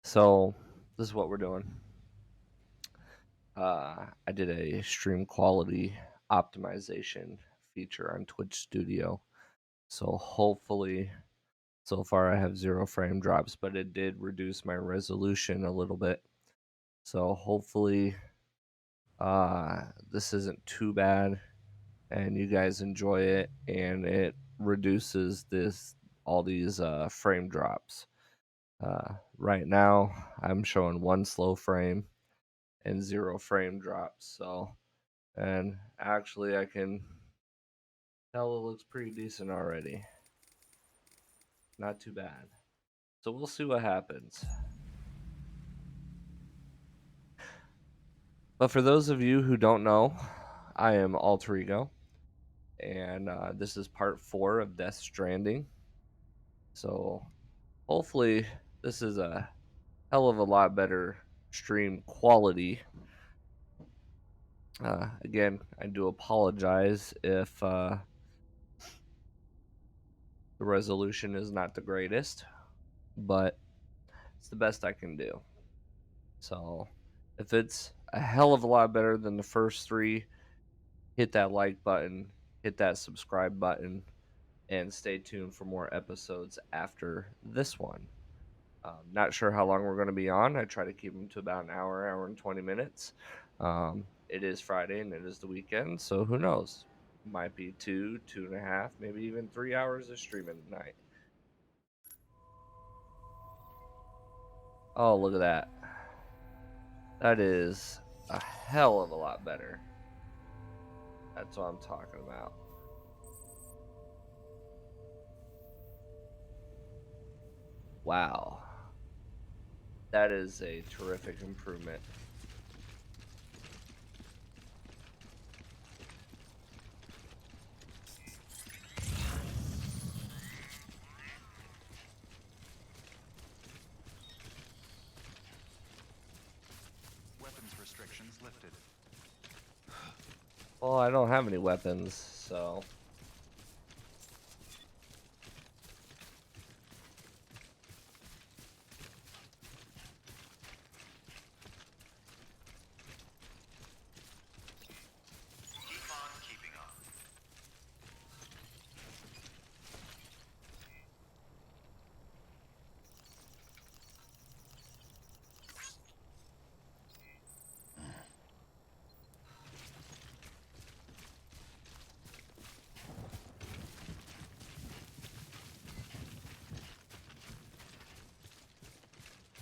So this is what we're doing. I did a stream quality optimization feature on Twitch Studio. So hopefully, so far I have 0 frame drops, but it did reduce my resolution a little bit. So hopefully, this isn't too bad, and you guys enjoy it, and it reduces all these frame drops. Right now, I'm showing 1 slow frame and 0 frame drops. So, and actually, I can tell it looks pretty decent already. Not too bad. So we'll see what happens. But for those of you who don't know, I am Alter Ego, and this is part 4 of Death Stranding. So hopefully, this is a hell of a lot better stream quality. Again, I do apologize if the resolution is not the greatest, but it's the best I can do. So if it's a hell of a lot better than the first 3, hit that like button, hit that subscribe button, and stay tuned for more episodes after this one. Not sure how long we're going to be on. I try to keep them to about an hour and 20 minutes. It is Friday and it is the weekend, so who knows? Might be 2.5, maybe even 3 hours of streaming tonight. Oh, look at that. That is a hell of a lot better. That's what I'm talking about. Wow. That is a terrific improvement. Weapons restrictions lifted. Well, I don't have any weapons, so... Keep on keeping up.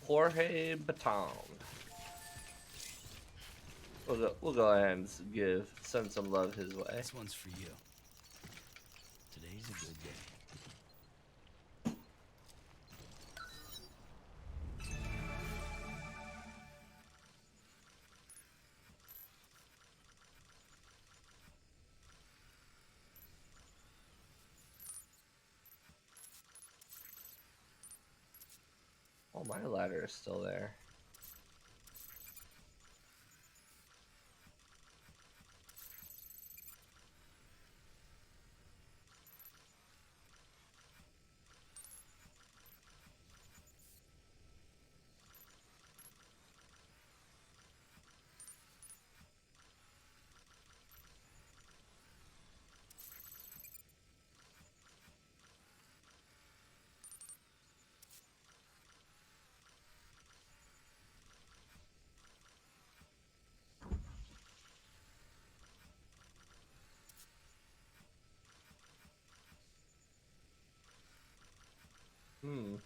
Jorge Baton. We'll go ahead and send some love his way. This one's for you. Today's a good day. Oh, my ladder is still there. Hmm.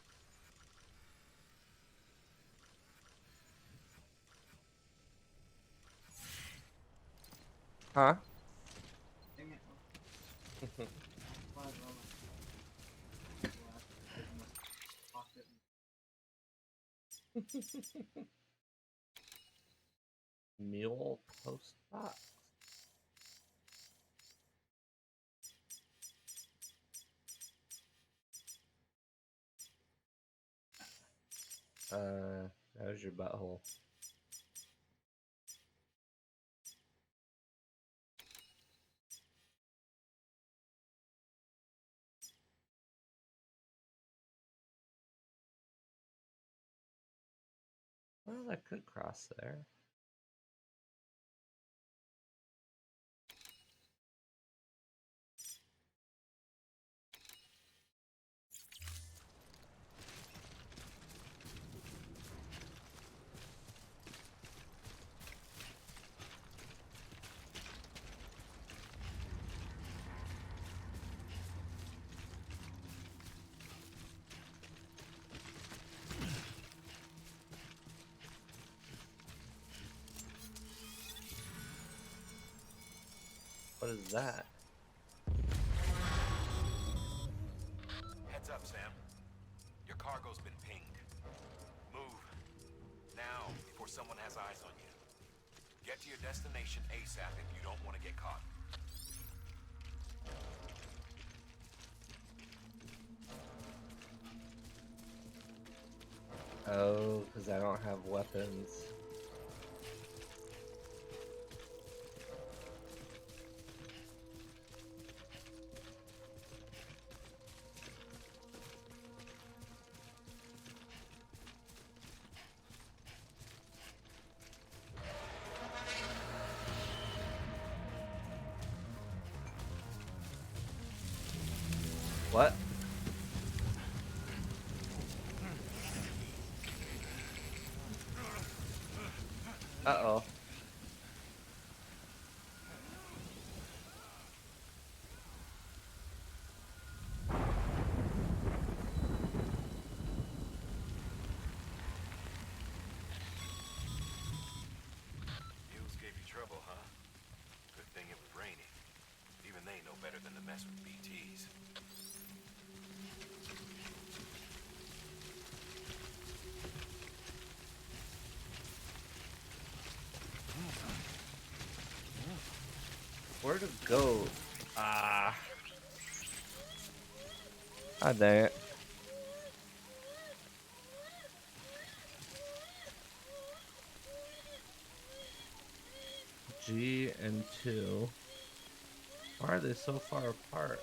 Huh? Mule post box. That was your butthole. Well, I could cross there. What is that? Heads up, Sam. Your cargo's been pinged. Move. Now, before someone has eyes on you. Get to your destination ASAP if you don't want to get caught. Oh, because I don't have weapons. What? Uh-oh. Mules gave you trouble, huh? Good thing it was raining. Even they know better than to mess with BTs. Where to go? Ah. Ah, dang it. G and 2. Why are they so far apart?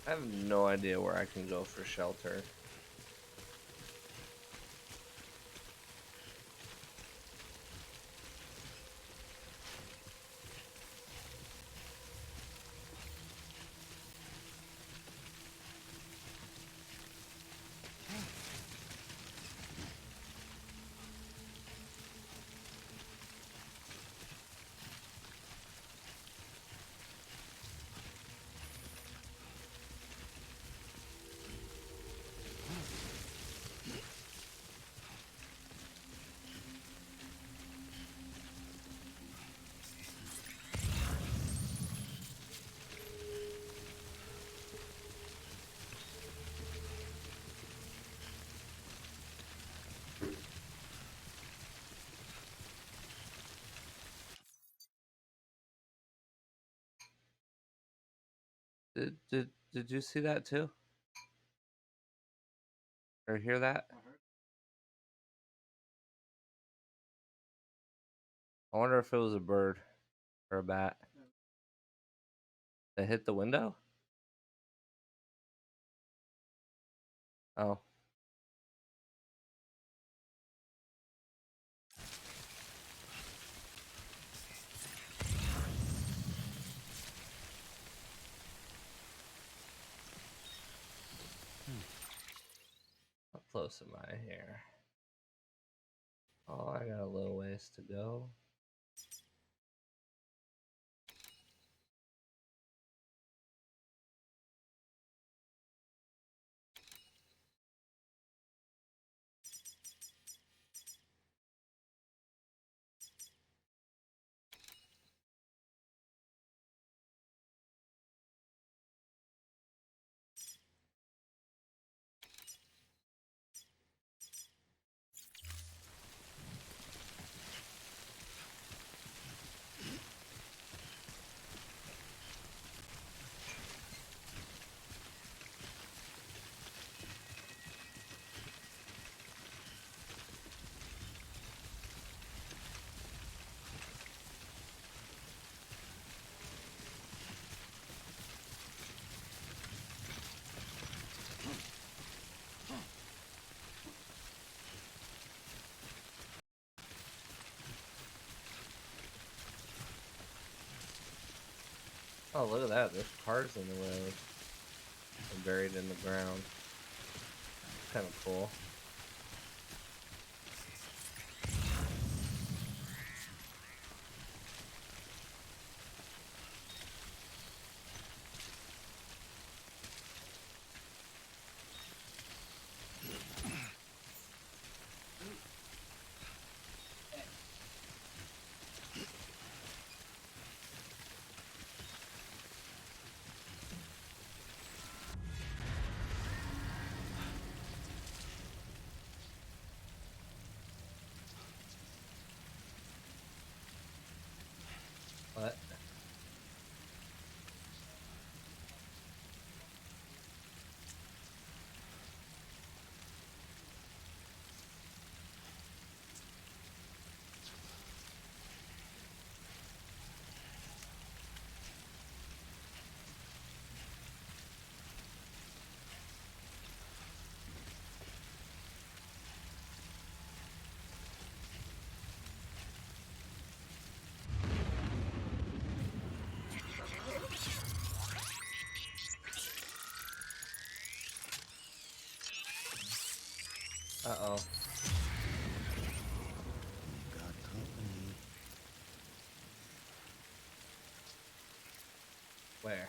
I have no idea where I can go for shelter. Did you see that too? Or hear that? I wonder if it was a bird or a bat that hit the window? Oh. close am I here? Oh, I got a little ways to go. Oh, look at that. There's cars in the road. And buried in the ground. Kind of cool. What? Uh-oh. Got company. Where?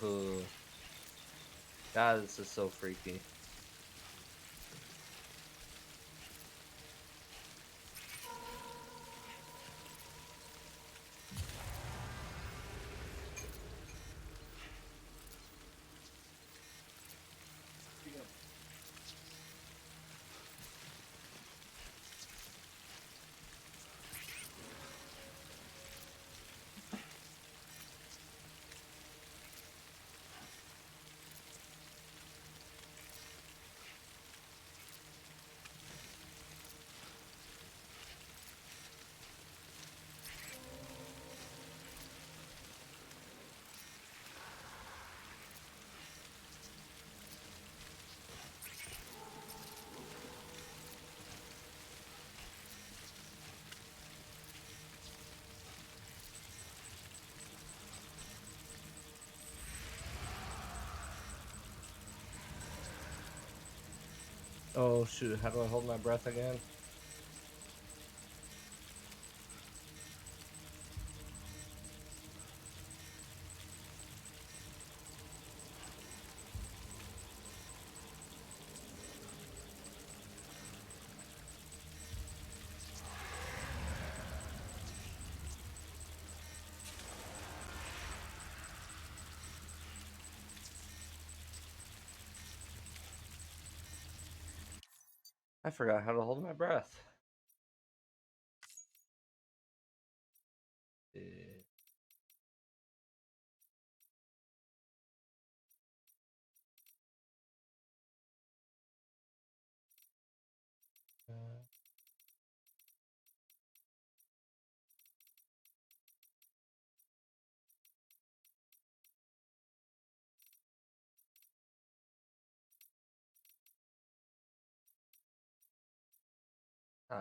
Ooh. God, this is so freaky. Oh, shoot. How do I hold my breath again? I forgot how to hold my breath. Eh,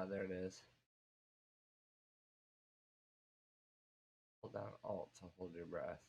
there it is. Hold down Alt to hold your breath.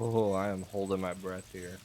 Oh, I am holding my breath here.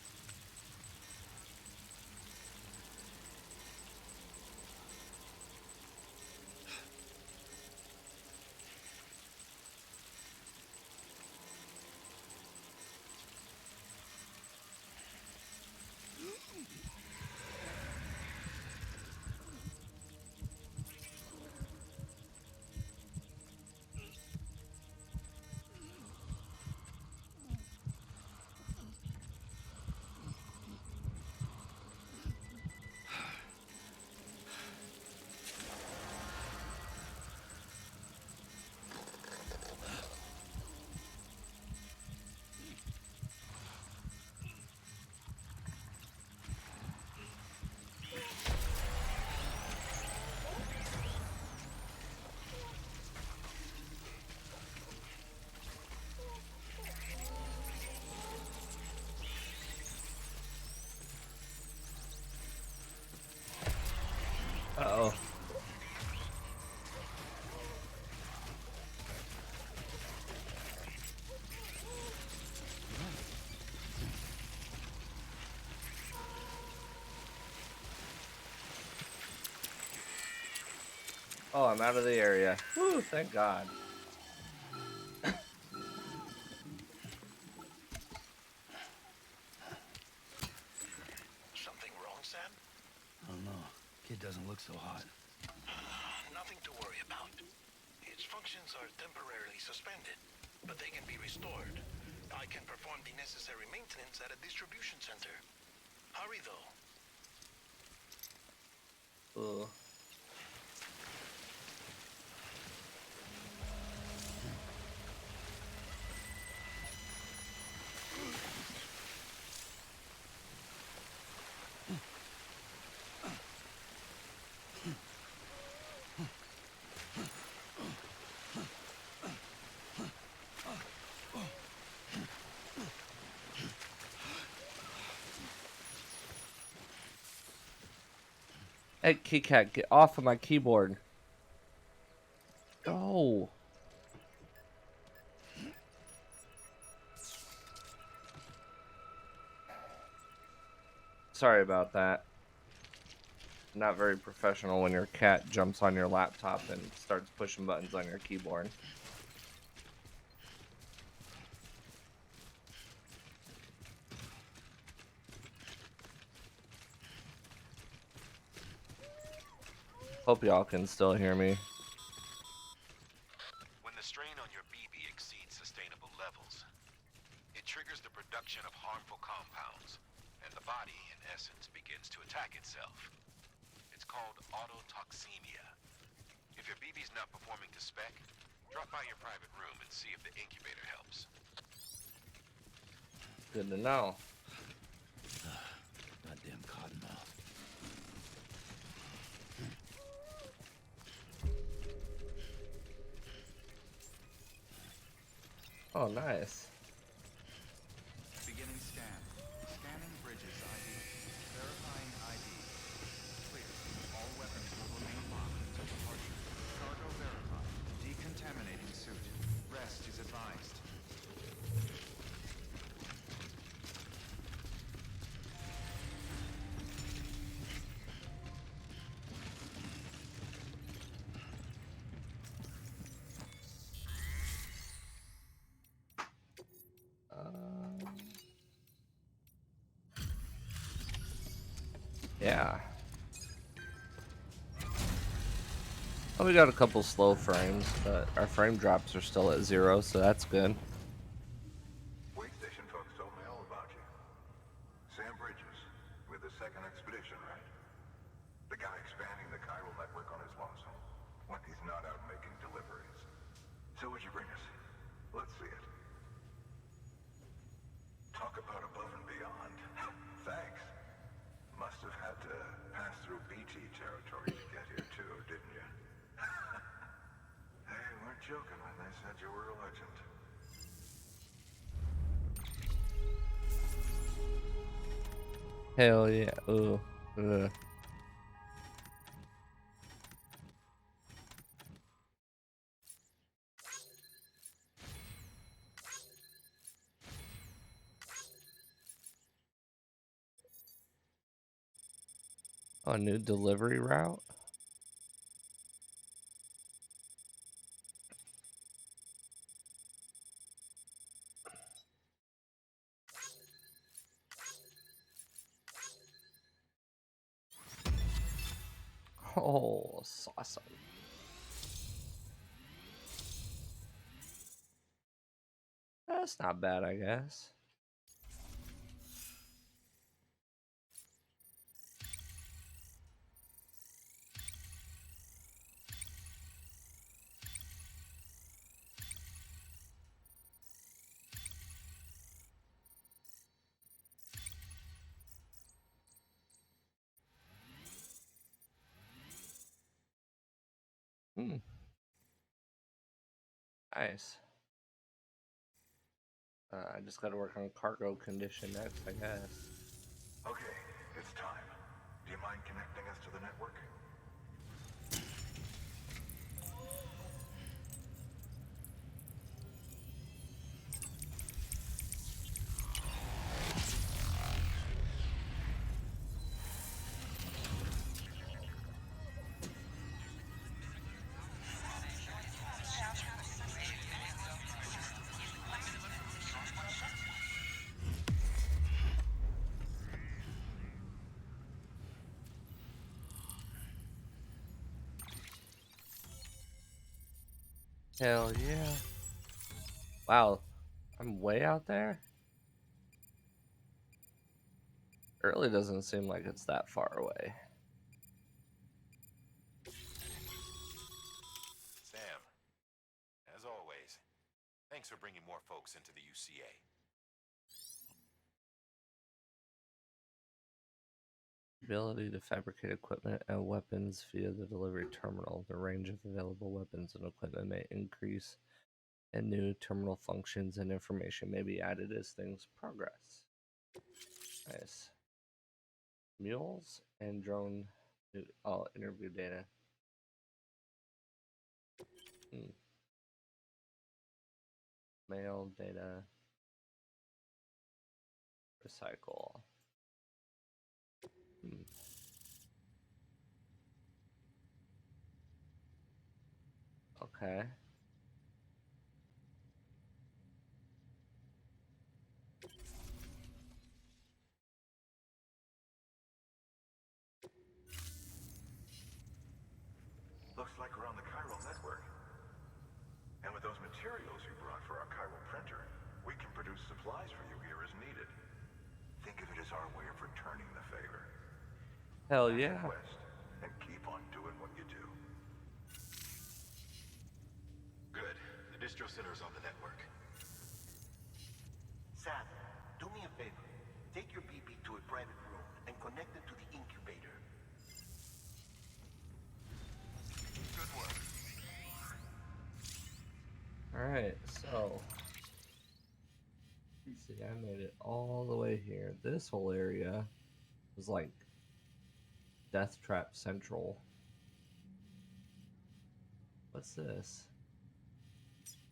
Uh-oh. Oh, I'm out of the area. Woo, thank God. Something wrong, Sam? I don't know. Kid doesn't look so hot. Nothing to worry about. Its functions are temporarily suspended, but they can be restored. I can perform the necessary maintenance at a distribution center. Hurry, though. Ugh. Hey, Keycat, get off of my keyboard. Go. Sorry about that. Not very professional when your cat jumps on your laptop and starts pushing buttons on your keyboard. Hope y'all can still hear me. When the strain on your BB exceeds sustainable levels, it triggers the production of harmful compounds, and the body, in essence, begins to attack itself. It's called autotoxemia. If your BB's not performing to spec, drop by your private room and see if the incubator helps. Good to know. Goddamn cottonmouth. Oh, nice. Beginning scan. Scanning bridges ID. Verifying ID. Clear. All weapons will remain locked until departure. Cargo verified. Decontaminating suit. Rest is advised. Yeah. Oh, we got a couple slow frames, but our frame drops are still at 0, so that's good. Wait station folks told me all about you. Sam Bridges, with the second expedition, right? The guy expanding the chiral network on his lonesome, when he's not out making deliveries. So what'd you bring us? Let's see it. Talk about above and beyond. Thanks. Must have had to pass through BT territory to get here too, didn't you? They weren't joking when they said you were a legend. Hell yeah. Ooh. Ugh. Oh, a new delivery route? Oh, awesome. That's not bad, I guess. Hmm. Nice. I just got to work on cargo condition next, I guess. Okay, it's time. Do you mind connecting us to the network? Hell yeah. Wow, I'm way out there? It really doesn't seem like it's that far away. Sam, as always, thanks for bringing more folks into the UCA. Ability to fabricate equipment and weapons via the delivery terminal. The range of available weapons and equipment may increase, and new terminal functions and information may be added as things progress. Nice. Mules and drone. Oh, interview data. Hmm. Mail data. Recycle. Hmm. Okay. Looks like we're on the chiral network. And with those materials you brought for our chiral printer, we can produce supplies for you here as needed. Think of it as our way of returning the favor. Hell Now head yeah. west and keep on doing what you do. Good. The distro center's on the network. Sam, do me a favor. Take your BB to a private room and connect it to the incubator. Good work. Alright, so let's see, I made it all the way here. This whole area was like Death Trap Central. What's this?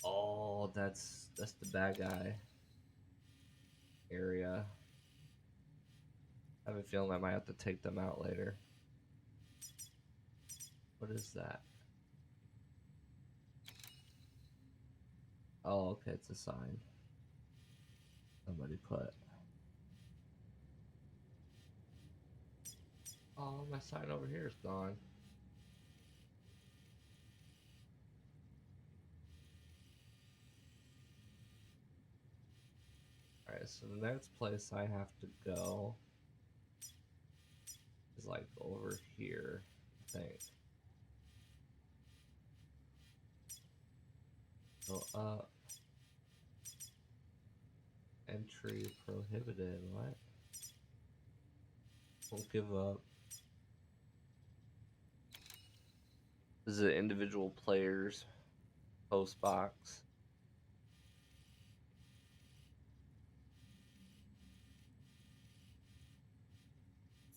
Oh, that's the bad guy area. I have a feeling I might have to take them out later. What is that? Oh, okay, it's a sign. Somebody put. Oh, my sign over here is gone. Alright, so the next place I have to go is like over here, I think. Go up. Entry prohibited. What? Won't give up. This is an individual players post box.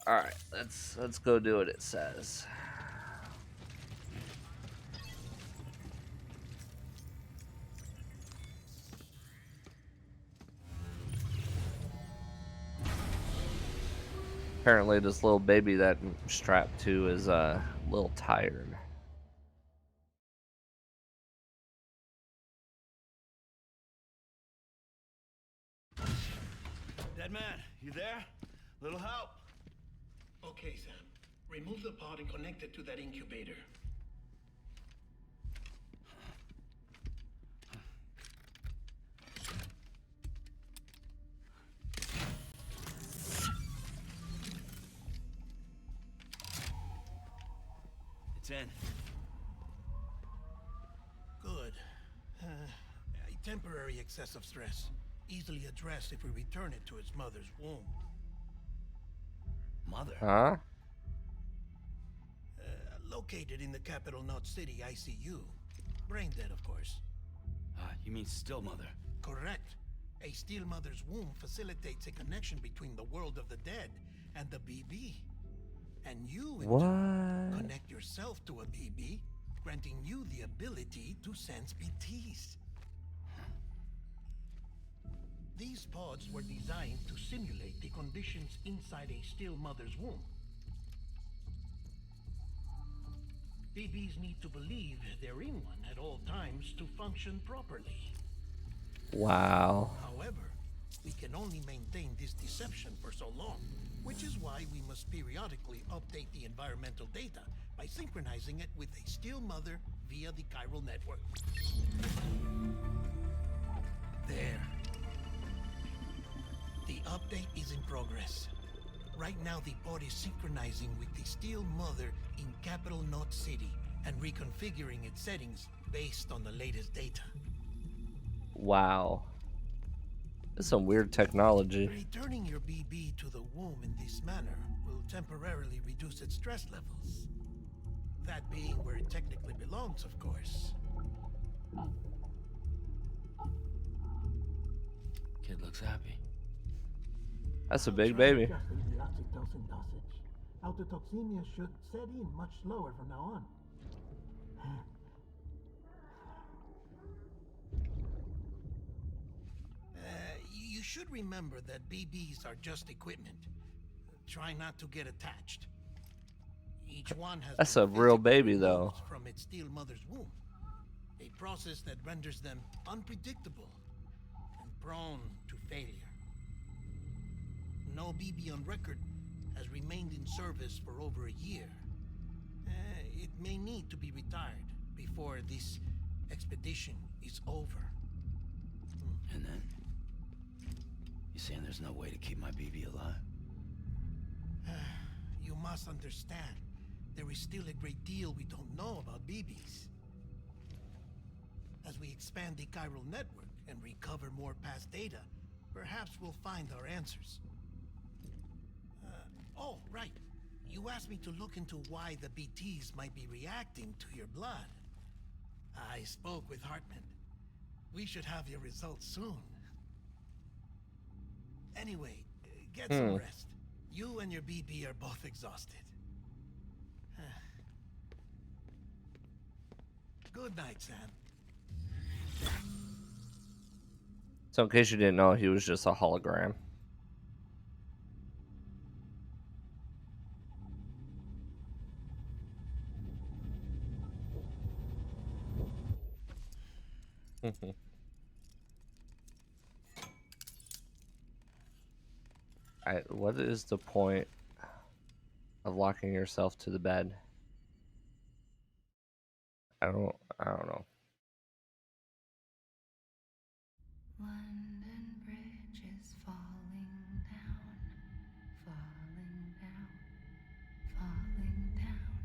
All right, let's go do what it says. Apparently, this little baby that I'm strapped to is a little tired. Dead man, you there? Little help? Okay, Sam. Remove the pod and connect it to that incubator. It's in. Good. A temporary excessive stress. Easily addressed if we return it to its mother's womb. Mother? Huh? Located in the capital Knot City ICU. Brain dead, of course. You mean still mother? Correct. A steel mother's womb facilitates a connection between the world of the dead and the BB. And you, in turn, What? connect yourself to a BB, granting you the ability to sense BTs. These pods were designed to simulate the conditions inside a still mother's womb. BBs need to believe they're in one at all times to function properly. Wow. However, we can only maintain this deception for so long, which is why we must periodically update the environmental data by synchronizing it with a still mother via the chiral network. There. The update is in progress. Right now, the pod is synchronizing with the steel mother in capital Knot City and reconfiguring its settings based on the latest data. Wow. This is some weird technology. Returning your BB to the womb in this manner will temporarily reduce its stress levels. That being where it technically belongs, of course. Kid looks happy. That's a big Try baby. adjusting the oxytocin dosage. Autotoxemia should set in much slower from now on. You should remember that BBs are just equipment. Try not to get attached. Each one has That's been a real physically baby, though. removed from its steel mother's womb. A process that renders them unpredictable and prone to failure. No BB on record has remained in service for over a year. It may need to be retired before this expedition is over. And then? You saying there's no way to keep my BB alive? You must understand, there is still a great deal we don't know about BBs. As we expand the chiral network and recover more past data, Perhaps we'll find our answers. Oh, right. You asked me to look into why the BTs might be reacting to your blood. I spoke with Hartman. We should have your results soon. Anyway, get some Hmm. rest. You and your BB are both exhausted. Good night, Sam. So in case you didn't know, he was just a hologram. What is the point of locking yourself to the bed? I don't know. London Bridge is falling down, falling down, falling down.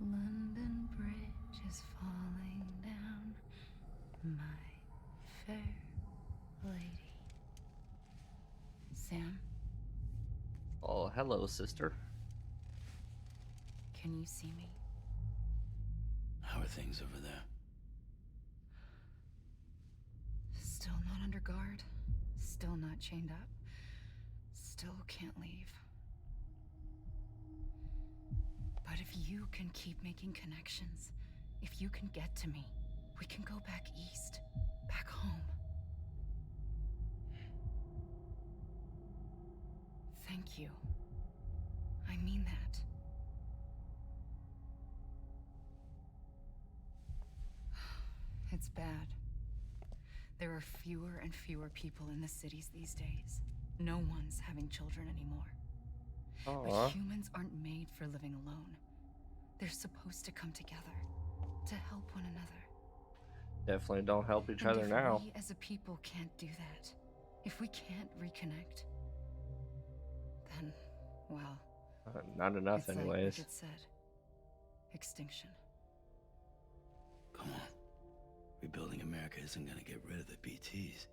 London Bridge is falling down, my fair lady. Sam, Oh, hello, sister. can you see me? How are things over there? Still not under guard, still not chained up, still can't leave. But if you can keep making connections, if you can get to me, we can go back east, back home. Thank you. I mean that. It's bad. There are fewer and fewer people in the cities these days. No one's having children anymore. But Aw. humans aren't made for living alone. They're supposed to come together, to help one another. Definitely don't help each And other if now. we as a people can't do that, if we can't reconnect, then, well, Not enough, it's like anyways. Bridget said. Extinction. Come on. Rebuilding America isn't gonna get rid of the BTs.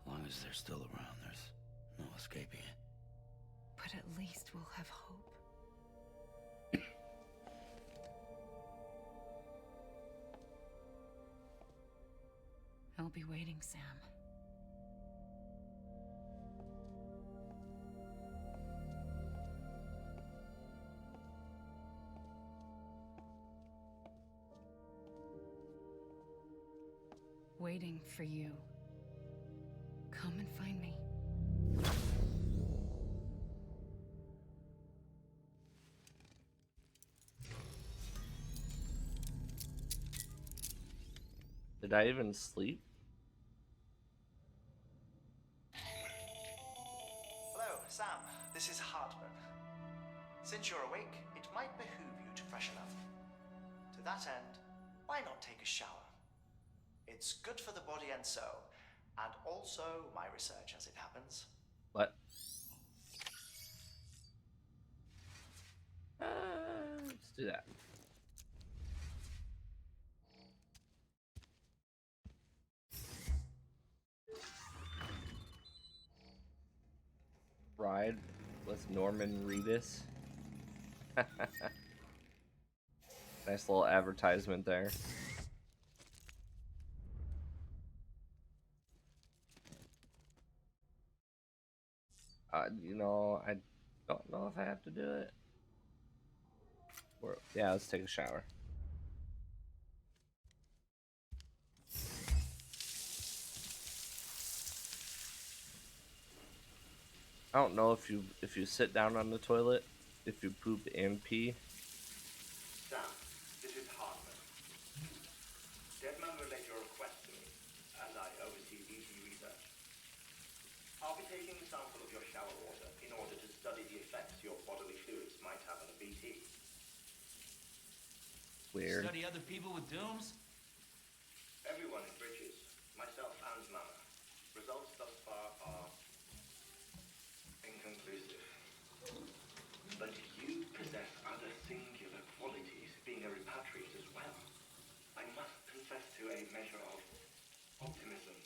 As long as they're still around, there's no escaping it. But at least we'll have hope. I'll be waiting, Sam. Waiting for you. Come and find me. Did I even sleep? Hello, Sam. This is Hartman. Since you're awake, it might behoove you to freshen up. To that end, why not take a shower? It's good for the body and soul, and also my research as it happens. What? Let's do that. Ride with Norman Reedus. Nice little advertisement there. I don't know if I have to do it. Yeah, let's take a shower. I don't know if you sit down on the toilet, if you poop and pee. Sam, this is Hartman. Deadman relayed your request to me, as I oversee BT research. I'll be taking a sample of your shower water in order to study the effects your bodily fluids might have on a BT. Weird. Study other people with dooms? Everyone in Bridges, myself and Mama, results thus far are inconclusive. But you possess other singular qualities, being a repatriate as well. I must confess to a measure of optimism.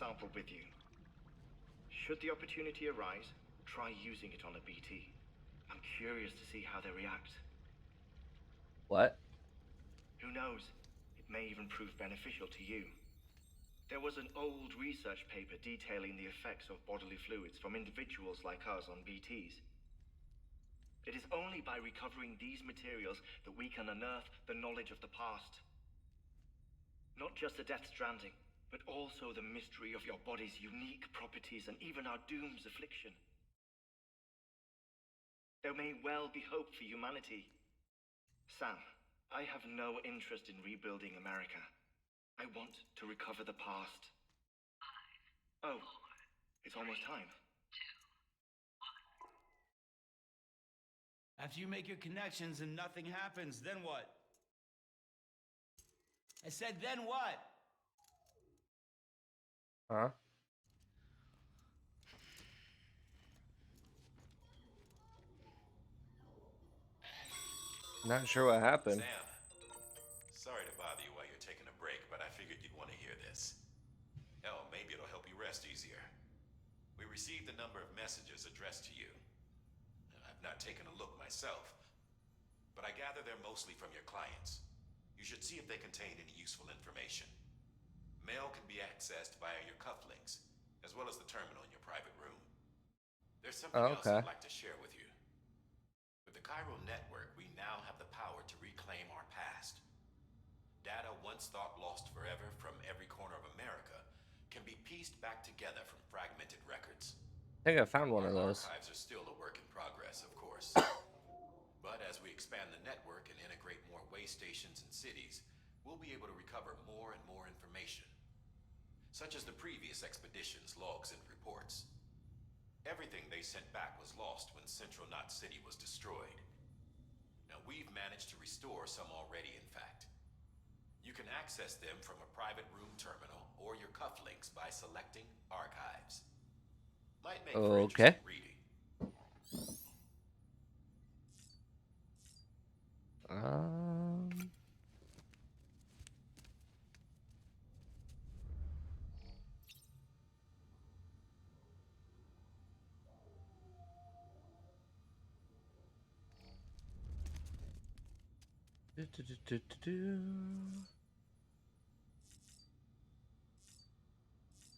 sample with you. Should the opportunity arise, try using it on a BT. I'm curious to see how they react. What? Who knows? It may even prove beneficial to you. There was an old research paper detailing the effects of bodily fluids from individuals like us on BTs. It is only by recovering these materials that we can unearth the knowledge of the past. Not just the Death Stranding, but also the mystery of your body's unique properties and even our doom's affliction. There may well be hope for humanity. Sam, I have no interest in rebuilding America. I want to recover the past. Oh, it's almost time. After you make your connections and nothing happens, then what? I said, then what? Huh? Not sure what happened. Sam, sorry to bother you while you're taking a break, but I figured you'd want to hear this. Hell, maybe it'll help you rest easier. We received a number of messages addressed to you. I've not taken a look myself, but I gather they're mostly from your clients. You should see if they contain any useful information. Mail can be accessed via your cufflinks, as well as the terminal in your private room. There's something Oh, else okay. I'd like to share with you. With the chiral network, we now have the power to reclaim our past. Data once thought lost forever from every corner of America can be pieced back together from fragmented records. I think I found one Our of those. archives are still a work in progress, of course. But as we expand the network and integrate more way stations and cities, we'll be able to recover more and more information, such as the previous expedition's logs and reports. Everything they sent back was lost when Central Knot City was destroyed. Now we've managed to restore some already, in fact. You can access them from a private room terminal or your cufflinks by selecting Archives. Might make for Okay. interesting reading. Um.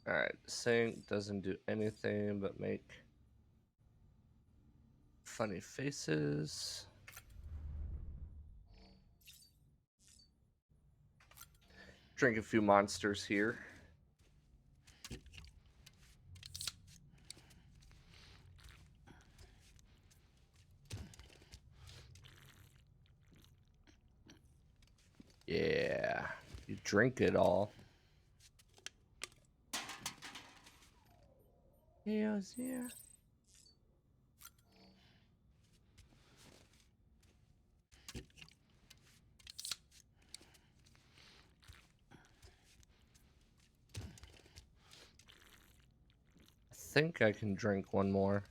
Alright, sync doesn't do anything but make funny faces. Drink a few monsters here. Yeah, you drink it all. Yes, yeah. I think I can drink one more.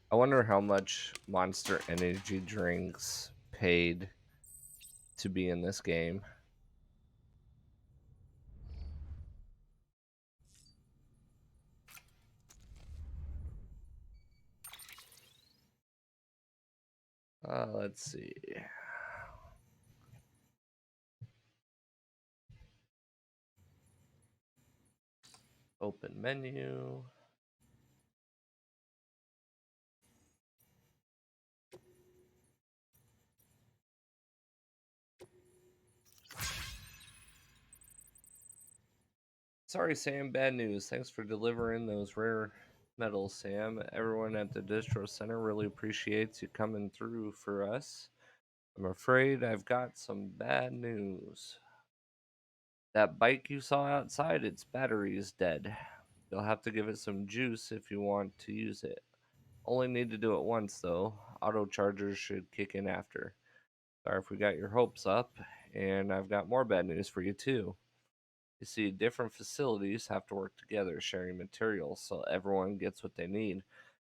I wonder how much Monster Energy drinks paid to be in this game. Let's see. Open menu. Sorry, Sam. Bad news. Thanks for delivering those rare metals, Sam. Everyone at the distro center really appreciates you coming through for us. I'm afraid I've got some bad news. That bike you saw outside, its battery is dead. You'll have to give it some juice if you want to use it. Only need to do it once, though. Auto chargers should kick in after. Sorry if we got your hopes up, and I've got more bad news for you, too. You see, different facilities have to work together, sharing materials so everyone gets what they need,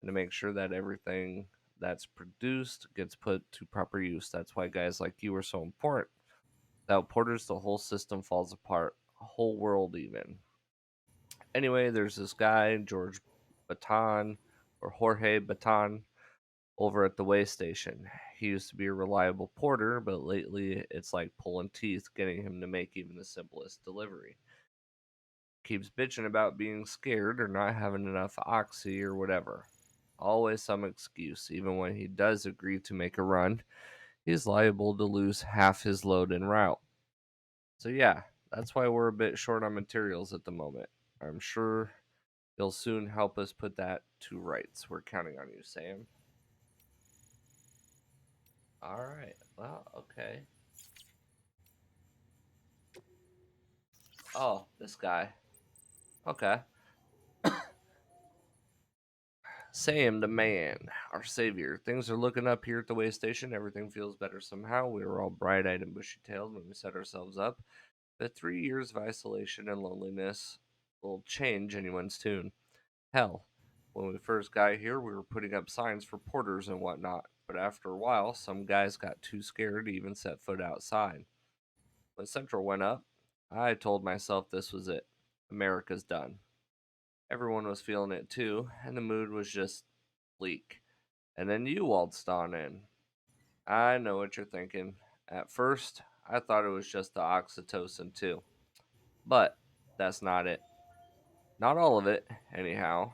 and to make sure that everything that's produced gets put to proper use. That's why guys like you are so important. Without porters, the whole system falls apart, a whole world even. Anyway, there's this guy, George Baton, or Jorge Baton, over at the way station. He used to be a reliable porter, but lately it's like pulling teeth getting him to make even the simplest delivery. Keeps bitching about being scared or not having enough oxy or whatever. Always some excuse, even when he does agree to make a run, he's liable to lose half his load en route. So, yeah, that's why we're a bit short on materials at the moment. I'm sure you'll soon help us put that to rights. We're counting on you, Sam. Alright, well, okay. Oh, this guy. Okay. Sam, the man, our savior. Things are looking up here at the way station. Everything feels better somehow. We were all bright eyed and bushy tailed when we set ourselves up. But 3 years of isolation and loneliness will change anyone's tune. Hell, when we first got here, we were putting up signs for porters and whatnot. But after a while, some guys got too scared to even set foot outside. When Central went up, I told myself this was it. America's done. Everyone was feeling it too, and the mood was just bleak. And then you waltzed on in. I know what you're thinking. At first, I thought it was just the oxytocin too. But that's not it. Not all of it, anyhow.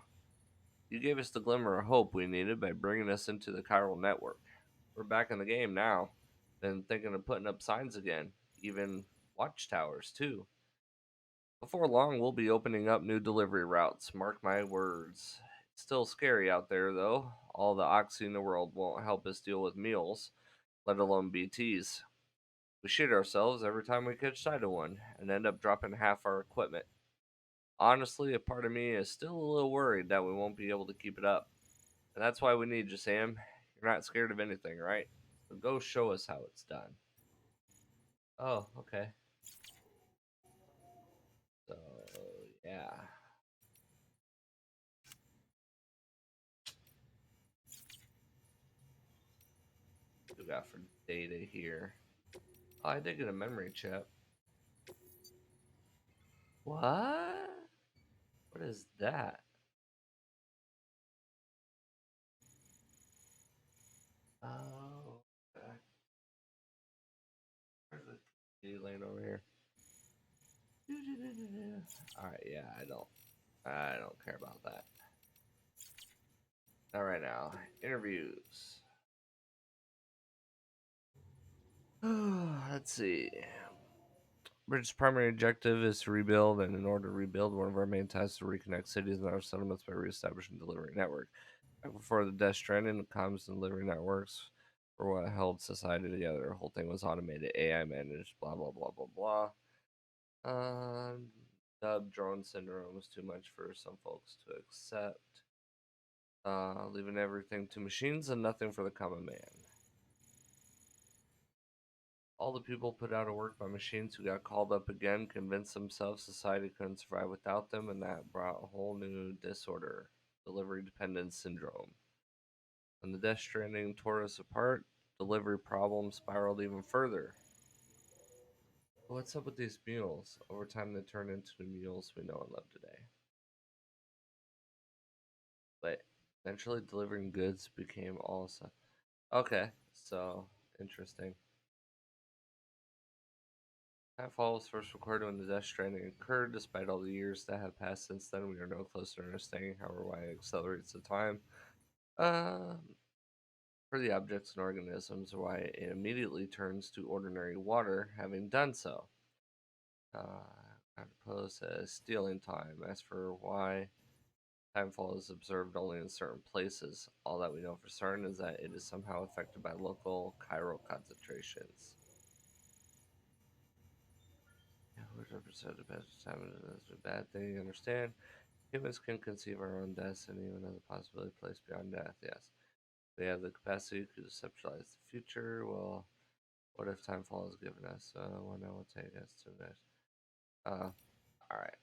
You gave us the glimmer of hope we needed by bringing us into the chiral network. We're back in the game now. Been thinking of putting up signs again, even watchtowers too. Before long, we'll be opening up new delivery routes. Mark my words. It's still scary out there, though. All the oxy in the world won't help us deal with meals, let alone BTs. We shit ourselves every time we catch sight of one and end up dropping half our equipment. Honestly, a part of me is still a little worried that we won't be able to keep it up. And that's why we need you, Sam. You're not scared of anything, right? So go show us how it's done. Oh, okay. So, yeah. We got for data here. Oh, I did get a memory chip. What? What is that? Oh, okay. Where's the key lane over here? All right, yeah, I don't care about that. All right, now interviews. Let's see. Bridge's primary objective is to rebuild, and in order to rebuild, one of our main tasks is to reconnect cities and our settlements by reestablishing delivery network. Back before the Death Stranding, the comms and delivery networks were what held society together. The whole thing was automated, AI managed, blah blah blah blah blah. Dub drone syndrome was too much for some folks to accept. Leaving everything to machines and nothing for the common man. All the people put out of work by machines who got called up again convinced themselves society couldn't survive without them, and that brought a whole new disorder, delivery dependence syndrome. When the Death Stranding tore us apart, delivery problems spiraled even further. What's up with these mules? Over time, they turned into the mules we know and love today. But eventually, delivering goods became also. Okay, so interesting. Nightfall was first recorded when the Death Stranding occurred. Despite all the years that have passed since then, we are no closer to understanding how or why it accelerates the time. Um, for the objects and organisms, why it immediately turns to ordinary water, having done so. I propose as stealing time. As for why timefall is observed only in certain places, all that we know for certain is that it is somehow affected by local chiral concentrations. Yeah, which represent the best time is a bad thing, you understand? Humans can conceive our own destiny and even as a possibility placed beyond death. Yes, we have the capacity to conceptualize the future. Well, what if time fall is given us? When it will take us to this. All right.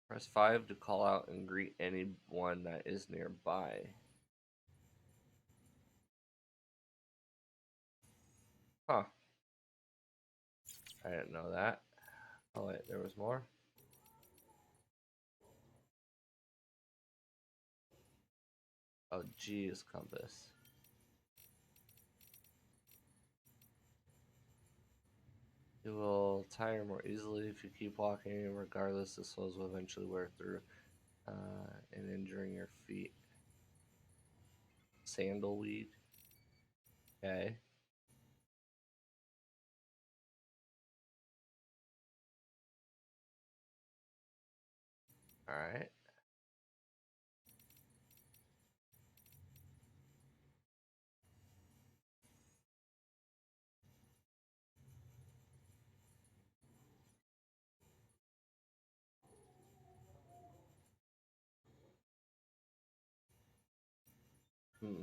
Press 5 to call out and greet anyone that is nearby. Huh. I didn't know that. Oh, wait, there was more? Oh, G is compass. You will tire more easily if you keep walking. Regardless, the soles will eventually wear through and injuring your feet. Sandalweed. Okay. All right. Hmm.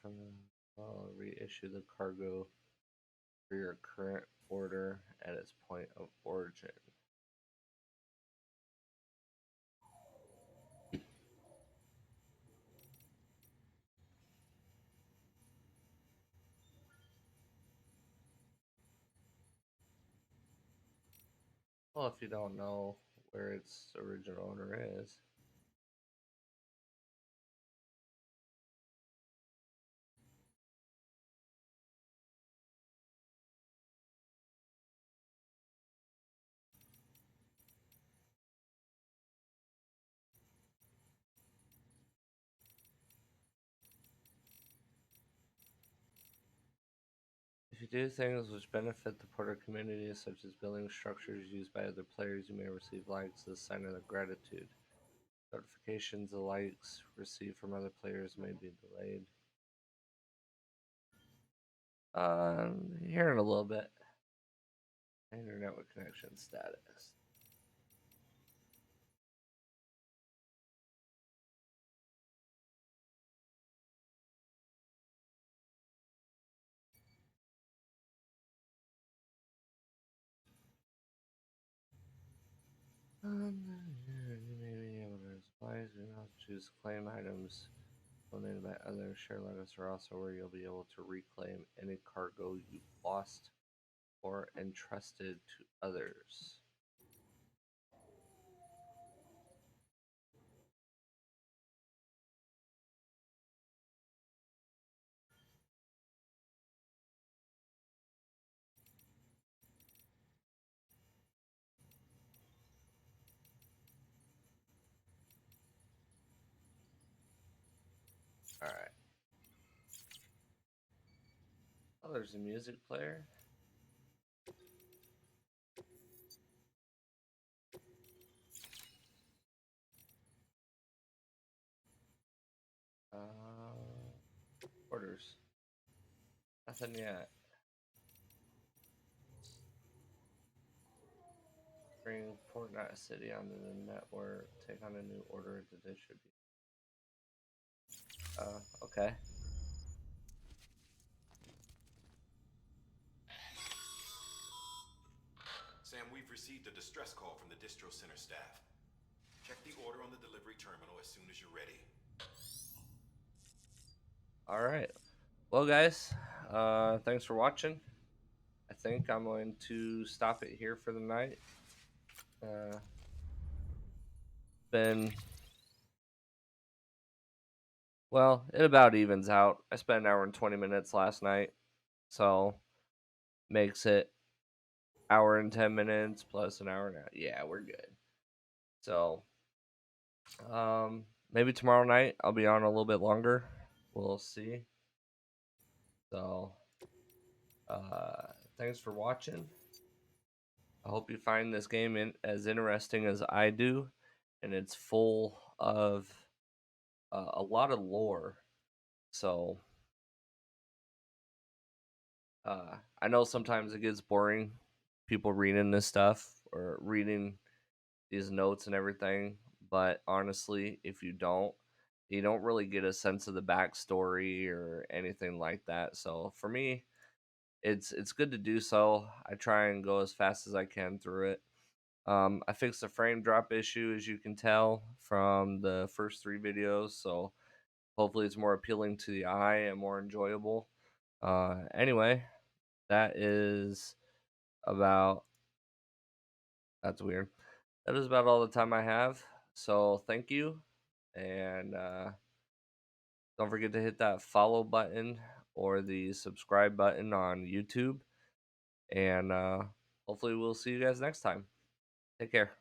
From reissue the cargo for your current order at its point of origin. Well, if you don't know where its original owner is. If you do things which benefit the Porter community, such as building structures used by other players, you may receive likes as a sign of their gratitude. Notifications of likes received from other players may be delayed. Here in a little bit. Internet connection status. You may be able to supplies. You know, choose claim items donated by others. Share letters are also where you'll be able to reclaim any cargo you lost or entrusted to others. All right. Oh, there's a music player. Orders. Nothing yet. Bring Fortnite City onto the network. Take on a new order to distribute. Okay. Sam, we've received a distress call from the distro center staff. Check the order on the delivery terminal as soon as you're ready. All right. Well, guys, thanks for watching. I think I'm going to stop it here for the night. Been well, it about evens out. I spent an hour and 20 minutes last night, so makes it hour and 10 minutes plus an hour and a half. Yeah, we're good. So, maybe tomorrow night I'll be on a little bit longer. We'll see. So, thanks for watching. I hope you find this game as interesting as I do, and it's full of a lot of lore. So, I know sometimes it gets boring, people reading this stuff or reading these notes and everything. But honestly, if you don't really get a sense of the backstory or anything like that. So for me, it's good to do so. I try and go as fast as I can through it. I fixed the frame drop issue, as you can tell from the first 3 videos. So hopefully, it's more appealing to the eye and more enjoyable. Anyway, that is about that's weird. That is about all the time I have. So thank you, and don't forget to hit that follow button or the subscribe button on YouTube. And hopefully, we'll see you guys next time. Take care.